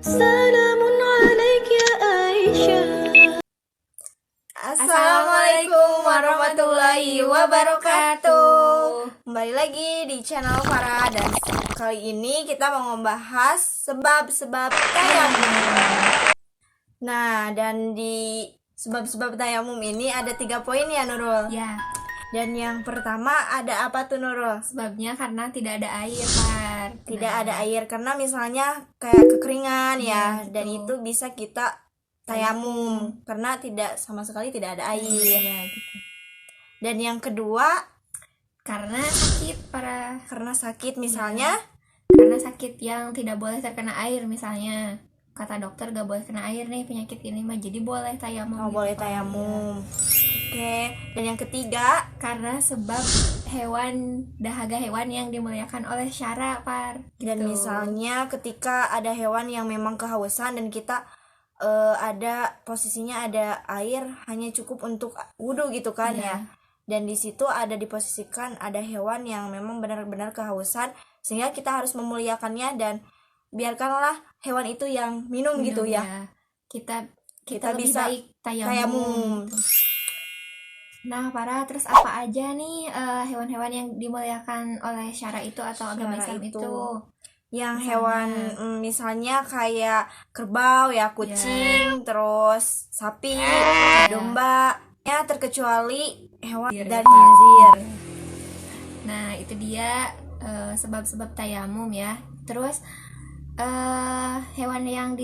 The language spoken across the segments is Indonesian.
Salamun alaik ya Aisyah. Assalamualaikum warahmatullahi wabarakatuh. Kembali lagi di channel Farah, dan kali ini kita mau membahas sebab-sebab tayamum. Nah, dan di sebab-sebab tayamum ini ada 3 poin ya, Nurul. Ya, Dan yang pertama ada apa tuh, Nurul? sebabnya karena tidak ada air, Par. Tidak ada air karena misalnya kayak kekeringan ya, Iya, dan betul. itu bisa kita tayamum karena tidak sama sekali tidak ada air. Iya, gitu. Dan yang kedua Karena sakit, karena sakit, misalnya karena sakit yang tidak boleh terkena air, misalnya kata dokter gak boleh kena air nih penyakit ini mah, jadi boleh tayamum. oh, gitu, boleh Par. tayamum. Oke. Dan yang ketiga Karena sebab dahaga hewan yang dimuliakan oleh syara, Par. dan Gitu. misalnya ketika ada hewan yang memang kehausan dan kita ada posisinya ada air hanya cukup untuk wudhu gitu kan Iya. ya. Dan di situ ada diposisikan ada hewan yang memang benar-benar kehausan, sehingga kita harus memuliakannya dan biarkanlah hewan itu yang minum gitu ya. Kita Kita lebih bisa baik tayamum. tayamum. Nah, para terus apa aja nih hewan-hewan yang dimuliakan oleh syara itu atau agama Syara Islam itu. itu? Yang Misalnya. hewan misalnya kayak kerbau ya, kucing, terus sapi, domba ya, terkecuali hewan Khinzir dan ya, Pak. khinzir. Nah, itu dia sebab-sebab tayamum ya. Terus hewan yang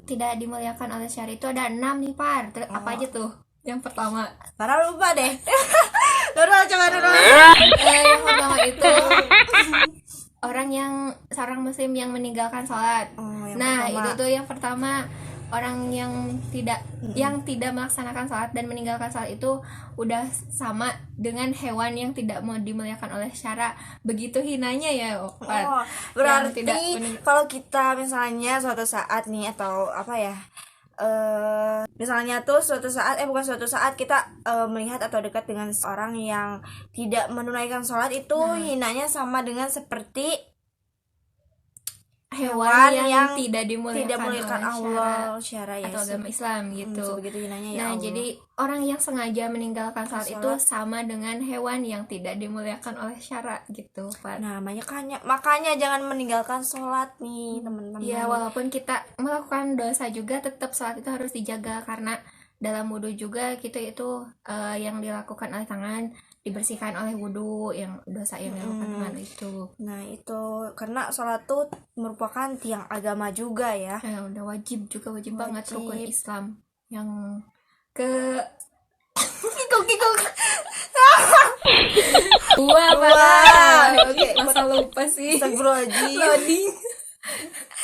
tidak dimuliakan oleh syara itu ada 6 nih, Par. Terus apa aja tuh? Yang pertama, Karena lupa deh. Nurul, coba Nurul. yang pertama itu seorang muslim yang meninggalkan sholat. Yang Nah, pertama. itu tuh yang pertama, orang yang tidak melaksanakan sholat dan meninggalkan sholat itu udah sama dengan hewan yang tidak mau dimuliakan oleh syara. Begitu hinanya ya, Pak. Oh, Yang tidak berarti kalau kita misalnya suatu saat nih, atau apa ya, misalnya tuh bukan suatu saat kita melihat atau dekat dengan seorang yang tidak menunaikan sholat, itu hinanya sama dengan seperti hewan yang tidak tidak dimuliakan muliakan oleh Allah syara ya, atau agama Islam gitu. sebegitu hinanya ya Nah, Allah. jadi orang yang sengaja meninggalkan sholat itu Sholat. sama dengan hewan yang tidak dimuliakan oleh syara gitu, Pak. Nah, makanya jangan meninggalkan sholat nih, teman-teman. Ya, walaupun kita melakukan dosa juga, tetap sholat itu harus dijaga, karena dalam wudhu juga gitu itu yang dilakukan oleh tangan dibersihkan oleh wudhu, yang dosa yang dilakukan tangan itu. Nah, itu karena sholat tuh merupakan tiang agama juga ya. Udah wajib banget, Wajib. rukun Islam yang ke kikuk dua. Oke. Masa lupa sih. Astagfirullahaladzim. Loading.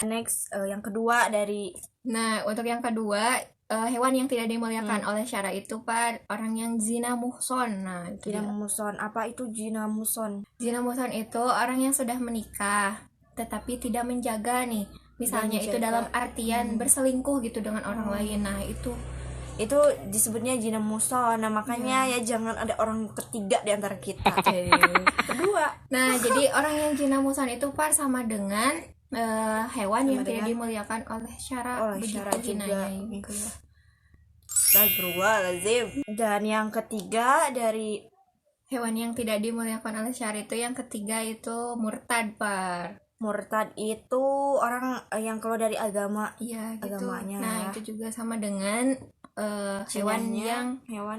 Next, yang kedua dari Nah, untuk yang kedua, hewan yang tidak dimuliakan oleh syara itu, Pak, orang yang zina muhson. Nah, itu jina dia. muson. Apa itu jina muson? Zina muhson itu orang yang sudah menikah tetapi tidak menjaga nih. Misalnya itu menjaga. dalam artian berselingkuh gitu dengan orang lain. Nah, itu disebutnya jina muson. Nah, makanya ya jangan ada orang ketiga di antara kita. Kedua. Nah, jadi orang yang zina muhson itu, Pak, sama dengan hewan yang tidak dengan dimuliakan oleh syara. oleh Begitu syara juga. hinanya. Gitu ya. Astagfirullahaladzim. Dan yang ketiga dari Hewan yang tidak dimuliakan oleh syara itu, yang ketiga itu murtad, Par. murtad itu orang yang keluar dari agama. Iya, gitu. Agamanya. Nah, itu juga sama dengan hewan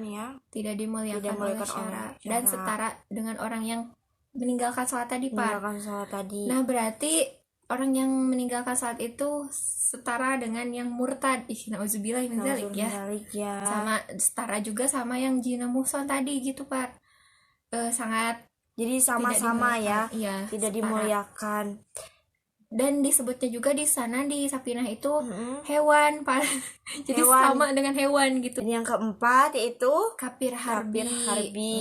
yang tidak dimuliakan oleh syara, dan setara dengan orang yang meninggalkan sholat tadi, Pak. meninggalkan sholat tadi. Nah, berarti orang yang meninggalkan sholat itu setara dengan yang murtad. Nauzubillah min dzalik ya. ya. Sama setara juga sama yang jina muhson tadi gitu, Pak. Sangat Jadi sama-sama ya, dimuliakan. Iya, tidak setara. dimuliakan. Dan disebutnya juga di sana di Sapinah itu hewan, Pak. Jadi Hewan. sama dengan hewan gitu. Dan yang keempat yaitu Kapir harbi.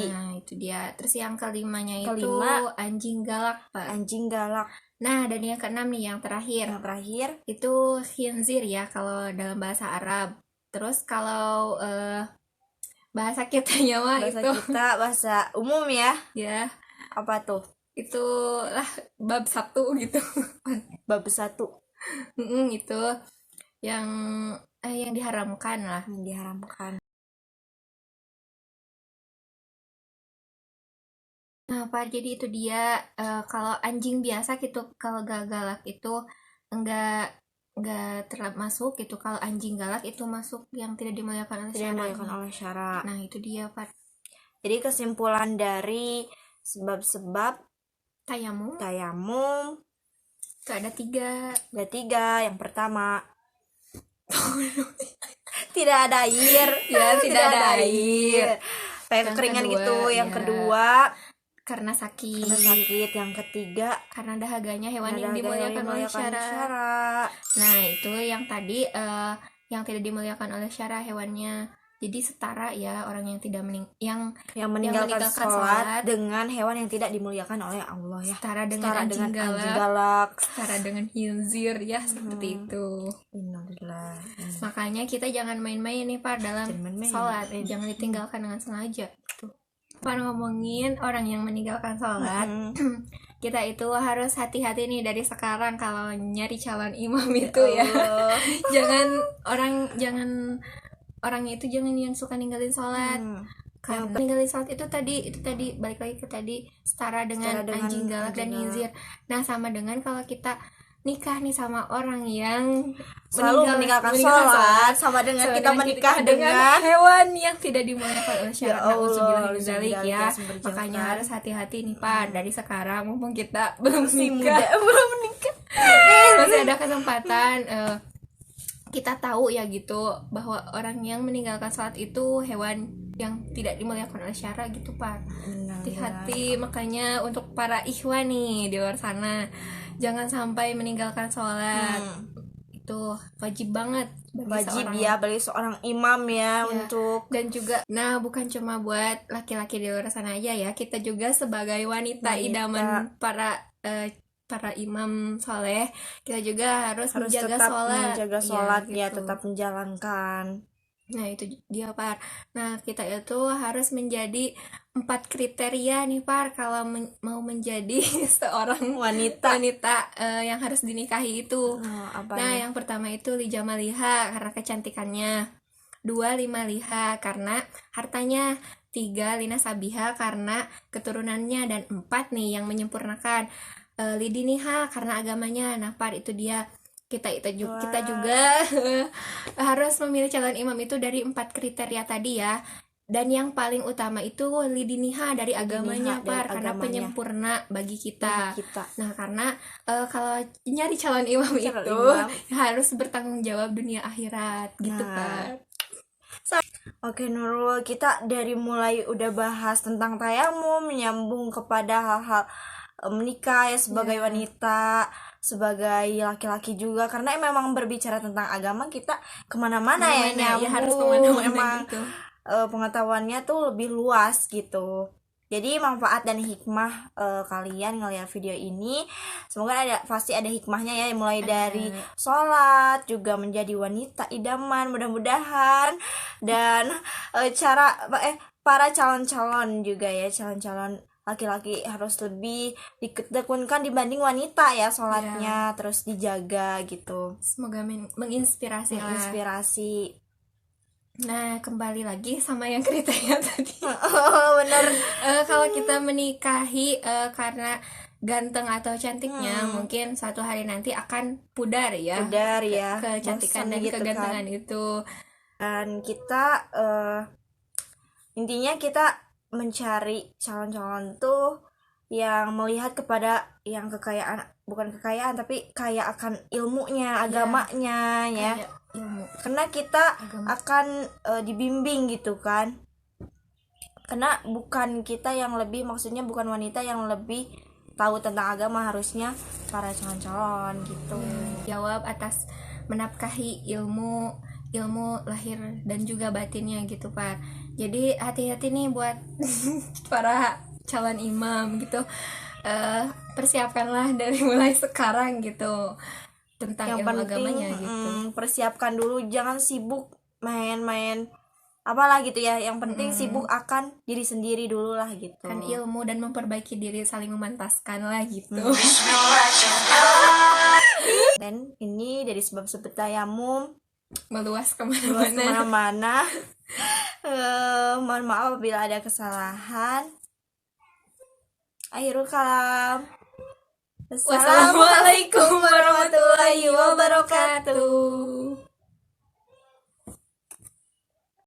Nah, itu dia. Terus yang kelimanya itu Kelima. anjing galak, Pak. anjing galak. Nah, dan yang keenam nih, yang terakhir. Yang terakhir Itu khinzir ya kalau dalam bahasa Arab. Terus kalau bahasa kitanya mah bahasa itu kita, bahasa umum ya. ya Apa tuh? itulah bab 1 gitu. Bab 1. Itu yang yang diharamkan lah. Yang diharamkan. Nah, Pak, jadi itu dia kalau anjing biasa gitu, kalau galak itu enggak termasuk gitu. Kalau anjing galak itu masuk yang tidak dimuliakan oleh Tidak syara. dimuliakan oleh syara. Nah, itu dia, Pak. Jadi kesimpulan dari sebab-sebab Tayamum tayamum itu ada 3. ada 3. Yang pertama, tidak ada air. Ya, tidak ada air. Kayak Yang kekeringan kedua, gitu. Yang ya. kedua, Karena sakit. karena sakit. Yang ketiga, Karena dahaganya hewan yang ada dimuliakan oleh syara. syara. Nah, itu yang tadi yang tidak dimuliakan oleh syara hewannya. Jadi setara ya orang yang tidak Yang meninggalkan meninggalkan sholat sholat dengan hewan yang tidak dimuliakan oleh Allah ya. setara dengan anjing anjing galak, galak. setara dengan khinzir ya, seperti itu. Innalillah. Makanya kita jangan main-main nih Pak dalam Jangan main-main. sholat, jangan ditinggalkan dengan sengaja gitu. Pak, ngomongin orang yang meninggalkan sholat, kita itu harus hati-hati nih dari sekarang kalau nyari calon imam itu ya. jangan orang itu jangan yang suka ninggalin sholat. Karena ninggalin sholat itu tadi balik lagi ke tadi setara dengan anjing galak dan khinzir. Nah, sama dengan kalau kita nikah nih sama orang yang selalu meninggalkan sholat, sama dengan kita menikah dengan hewan yang tidak dimuliakan oleh Ya syariat. Allah, Nauzubillah min dzalik ya. berjauhan. Makanya harus hati-hati nih Pak dari sekarang, mumpung kita belum nikah, masih ada kesempatan. Kita tahu ya gitu bahwa orang yang meninggalkan sholat itu hewan yang tidak dimuliakan oleh syara gitu Pak. Hati-hati, makanya untuk para ikhwan nih di luar sana, jangan sampai meninggalkan sholat. Itu wajib banget bagi seorang imam ya, untuk. Dan juga bukan cuma buat laki-laki di luar sana aja ya, kita juga sebagai wanita. Idaman para imam soleh, kita juga harus menjaga tetap sholat. menjaga sholat ya, gitu. tetap menjalankan. Nah, itu dia Par. Nah, kita itu harus menjadi 4 kriteria nih Par kalau mau menjadi seorang wanita yang harus dinikahi itu. Nah, yang pertama itu lijamaliha karena kecantikannya, 2 limaliha karena hartanya, 3 linasabiha karena keturunannya, dan 4 nih yang menyempurnakan, lidiniha karena agamanya. Nah Par, itu dia kita juga harus memilih calon imam itu dari 4 kriteria tadi ya. Dan yang paling utama itu lidiniha dari agamanya Par, karena penyempurna bagi kita. Nah, karena kalau nyari calon imam itu harus bertanggung jawab dunia akhirat gitu Par. Oke Nurul, kita dari mulai udah bahas tentang tayamum, menyambung kepada hal-hal menikah ya sebagai wanita, sebagai laki-laki juga, karena memang berbicara tentang agama kita kemana-mana ya nyambung, harus kemana-mana emang gitu. Pengetahuannya tuh lebih luas gitu. Jadi manfaat dan hikmah kalian ngeliat video ini, semoga pasti ada hikmahnya ya, mulai dari sholat juga menjadi wanita idaman mudah-mudahan, dan para calon-calon juga ya, calon-calon laki-laki harus lebih ditekunkan dibanding wanita ya sholatnya, terus dijaga gitu. Semoga menginspirasi. Nah, kembali lagi sama yang kriteria tadi. Bener. Kalau kita menikahi karena ganteng atau cantiknya, mungkin suatu hari nanti akan pudar ya. Kecantikan dan gitu kegantengan kan. Itu. Dan kita intinya kita mencari calon-calon tuh yang melihat kepada yang bukan kekayaan tapi kaya akan ilmunya, agamanya ya. Ilmu. Karena kita akan dibimbing gitu kan. Karena bukan kita yang lebih, maksudnya bukan wanita yang lebih tahu tentang agama, harusnya para calon-calon gitu. Jawab atas menafkahi ilmu lahir dan juga batinnya gitu Pak. Jadi hati-hati nih buat para calon imam gitu. Persiapkanlah dari mulai sekarang gitu tentang yang ilmu penting, agamanya gitu. Persiapkan dulu, jangan sibuk main-main apalah gitu ya. Yang penting sibuk akan diri sendiri dulu lah gitu. Kan ilmu dan memperbaiki diri, saling memantaskan lah gitu. Dan ini dari sebab-sebab tayamum Meluas luas kemana-mana. kemana-mana. Mohon maaf apabila ada kesalahan. Akhirul kalam. Wassalamualaikum warahmatullahi wabarakatuh.